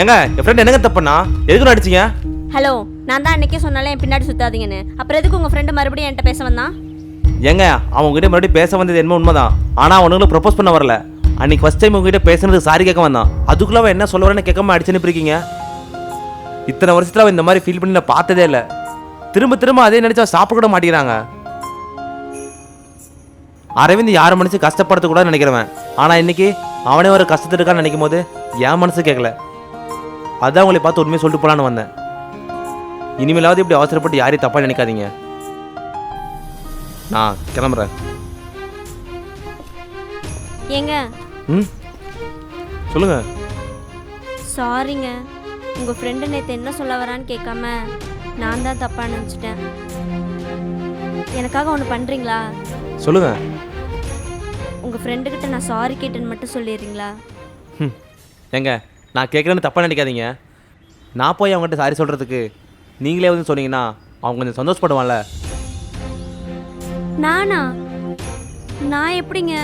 ஏங்க என் ஃப்ரெண்ட் என்னங்க தப்புண்ணா? எதுக்கு அடிச்சிங்க? ஹலோ, நான் தான் அன்னைக்கே சொன்னாலே என் பின்னாடி சுத்தாதீங்கன்னு. அப்புறம் எதுக்கு உங்கள் ஃப்ரெண்டு மறுபடியும் என்கிட்ட பேச வந்தான்? ஏங்க அவன் உங்ககிட்ட மறுபடியும் பேச வந்தது என்ன உண்மைதான். ஆனால் அவனுங்களும் ப்ரப்போஸ் பண்ண வரல. அன்னைக்கு ஃபர்ஸ்ட் டைம் உங்ககிட்ட பேசுனதுக்கு சாரி கேட்க வந்தான். அதுக்குள்ள அவன் என்ன சொல்ல வரேன்னு கேட்காம அடிச்சு அனுப்பிருக்கீங்க. இத்தனை வருஷத்துல அவன் இந்த மாதிரி ஃபீல் பண்ணி நான் பார்த்ததே இல்லை. திரும்ப திரும்ப அதே நினைச்சா சாப்பிட கூட மாட்டேங்கிறாங்க. அரவிந்த் யார் மனசு கஷ்டப்படுத்த கூட நினைக்கிறவன். ஆனால் இன்னைக்கு அவனே ஒரு கஷ்டத்தில் இருக்கான்னு நினைக்கும் போது என் மனசு கேட்கல. அதான் உங்களை பார்த்து உண்மையை சொல்லிட்டு போலான்னு வந்தேன். இனிமேலாவது இப்படி அவசரப்பட்டு யாரையும் தப்பா நினைக்காதீங்க. நான் கிளம்புறேன். ஏங்க ம் சொல்லுங்க. சாரிங்க, உங்கள் ஃப்ரெண்டு நேற்று என்ன சொல்ல வரான்னு கேட்காம நான் தான் தப்பாக நினச்சிட்டேன். எனக்காக ஒன்று பண்ணுறீங்களா? சொல்லுங்க. உங்கள் ஃப்ரெண்டுக்கிட்ட நான் சாரி கேட்டேன்னு மட்டும் சொல்லிடுறீங்களா? ஏங்க நான் கேட்குறேன்னு தப்பாக நினைக்காதீங்க. நான் போய் அவங்ககிட்ட சாரி சொல்கிறதுக்கு நீங்களே வந்து சொன்னீங்கன்னா அவங்க கொஞ்சம் சந்தோஷப்படுவான்ல. நானா? நான் எப்படிங்க?